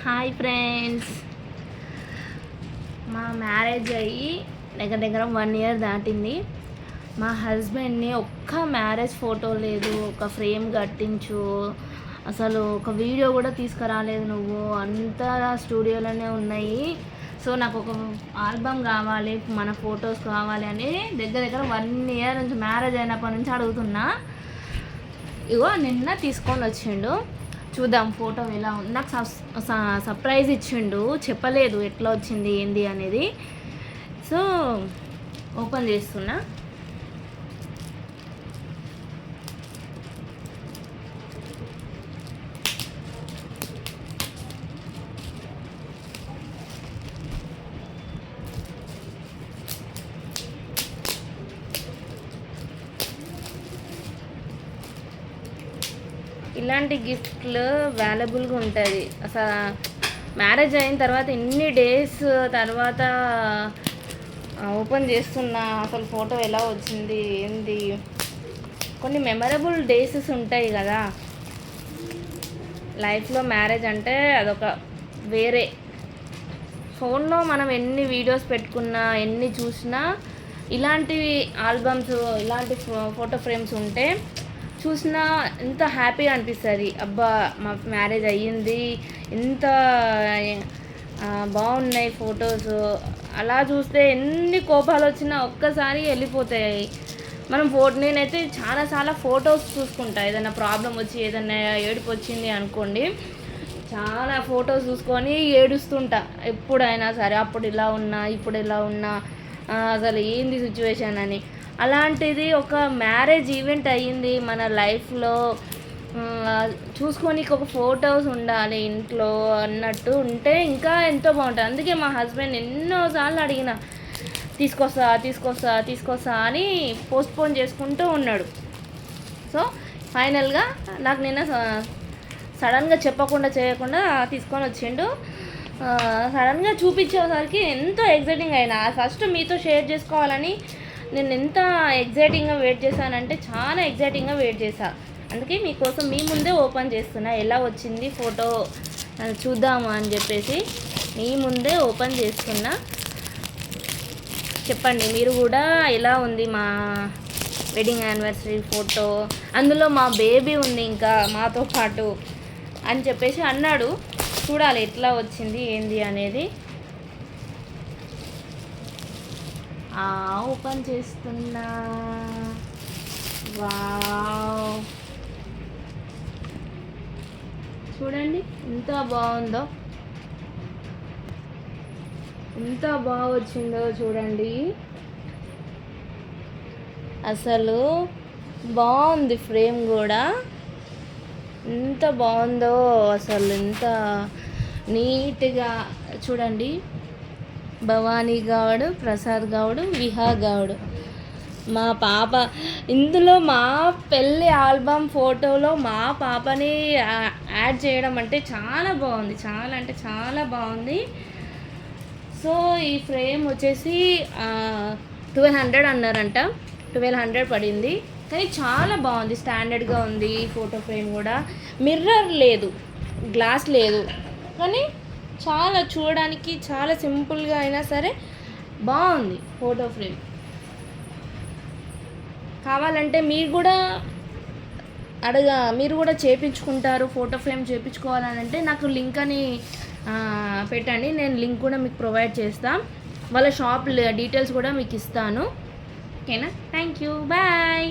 Hi friends, మా marriage అయ్యి దగ్గర 1 ఇయర్ దాటింది. మా హస్బెండ్ని ఒక్క మ్యారేజ్ ఫోటో లేదు, ఒక ఫ్రేమ్ కట్టించు, అసలు ఒక వీడియో కూడా తీసుకురాలేదు నువ్వు, అంతా స్టూడియోలోనే ఉన్నాయి. సో నాకు ఒక ఆల్బమ్ కావాలి, మన ఫొటోస్ కావాలి అని దగ్గర 1 ఇయర్ నుంచి, మ్యారేజ్ అయినప్పటి నుంచి అడుగుతున్నా. ఇగో నిన్న తీసుకొని వచ్చిండు. చూద్దాం ఫోటో ఎలా ఉంది. నాకు సర్ప్రైజ్ ఇచ్చిండు, చెప్పలేదు ఎట్లా వచ్చింది ఏంది అనేది. సో ఓపెన్ చేస్తున్నా. ఇలాంటి గిఫ్ట్లు వాల్యుబుల్గా ఉంటుంది. అసలు మ్యారేజ్ అయిన తర్వాత ఎన్ని డేస్ తర్వాత ఓపెన్ చేస్తున్నా, అసలు ఫోటో ఎలా వచ్చింది ఏంది. కొన్ని మెమరబుల్ డేసెస్ ఉంటాయి కదా లైఫ్లో. మ్యారేజ్ అంటే అదొక వేరే. ఫోన్లో మనం ఎన్ని వీడియోస్ పెట్టుకున్నా, ఎన్ని చూసినా, ఇలాంటి ఆల్బమ్స్, ఇలాంటి ఫోటో ఫ్రేమ్స్ ఉంటే చూసినా ఎంత హ్యాపీగా అనిపిస్తుంది. అబ్బా మా మ్యారేజ్ అయ్యింది, ఎంత బాగున్నాయి ఫొటోస్. అలా చూస్తే ఎన్ని కోపాలు వచ్చినా ఒక్కసారి వెళ్ళిపోతాయి. మనం నేనైతే చాలా ఫొటోస్ చూసుకుంటా. ఏదైనా ప్రాబ్లం వచ్చి, ఏదైనా ఏడుపు వచ్చింది అనుకోండి, చాలా ఫొటోస్ చూసుకొని ఏడుస్తుంటా ఎప్పుడైనా సరే. అప్పుడు ఇలా ఉన్నా, ఇప్పుడు ఇలా ఉన్నా, అసలు ఏంది సిచ్యువేషన్ అని. అలాంటిది ఒక మ్యారేజ్ ఈవెంట్ అయ్యింది మన లైఫ్లో, చూసుకొని ఒక ఫొటోస్ ఉండాలి ఇంట్లో అన్నట్టు ఉంటే ఇంకా ఎంతో బాగుంటుంది. అందుకే మా హస్బెండ్ ఎన్నోసార్లు అడిగిన, తీసుకొస్తా అని పోస్ట్పోన్ చేసుకుంటూ ఉన్నాడు. సో ఫైనల్గా నాకు నిన్న సడన్గా చేయకుండా తీసుకొని వచ్చిండు. సడన్గా చూపించేసరికి ఎంతో ఎగ్జైటింగ్ అయినా. ఫస్ట్ మీతో షేర్ చేసుకోవాలని నేను ఎంత ఎగ్జైటింగ్గా వెయిట్ చేశానంటే, చాలా ఎగ్జైటింగ్గా వెయిట్ చేశాను. అందుకే మీకోసం మీ ముందే ఓపెన్ చేస్తున్నా. ఎలా వచ్చింది ఫోటో చూద్దాము అని చెప్పేసి మీ ముందే ఓపెన్ చేస్తున్నా. చెప్పండి మీరు కూడా ఎలా ఉంది మా వెడ్డింగ్ యానివర్సరీ ఫోటో. అందులో మా బేబీ ఉంది ఇంకా మాతో పాటు అని చెప్పేసి అన్నాడు. చూడాలి ఎట్లా వచ్చింది ఏంది అనేది. ఓపెన్ చేస్తున్నా. వావ్, చూడండి ఎంత బాగుందో, ఎంత బాగా వచ్చిందో చూడండి. అసలు బాగుంది ఫ్రేమ్ కూడా, ఎంత బాగుందో అసలు, ఎంత నీట్గా. చూడండి, భవానీ గౌడ్, ప్రసాద్ గౌడ్, విహా గౌడ్, మా పాప. ఇందులో మా పెళ్ళి ఆల్బమ్ ఫోటోలో మా పాపని యాడ్ చేయడం అంటే చాలా బాగుంది, చాలా అంటే చాలా బాగుంది. సో ఈ ఫ్రేమ్ వచ్చేసి 1200 అన్నారంట, 1200 పడింది. కానీ చాలా బాగుంది, స్టాండర్డ్గా ఉంది. ఫోటో ఫ్రేమ్ కూడా మిర్రర్ లేదు, గ్లాస్ లేదు, కానీ చాలా చూడడానికి చాలా సింపుల్గా అయినా సరే బాగుంది ఫోటో ఫ్రేమ్. కావాలంటే మీరు కూడా చేయించుకుంటారు, ఫోటో ఫ్రేమ్ చేయించుకోవాలని అంటే నాకు లింక్ అని పెట్టండి. నేను లింక్ కూడా మీకు ప్రొవైడ్ చేస్తాను. వాళ్ళ షాప్ డీటెయిల్స్ కూడా మీకు ఇస్తాను. ఓకేనా? Thank you, bye.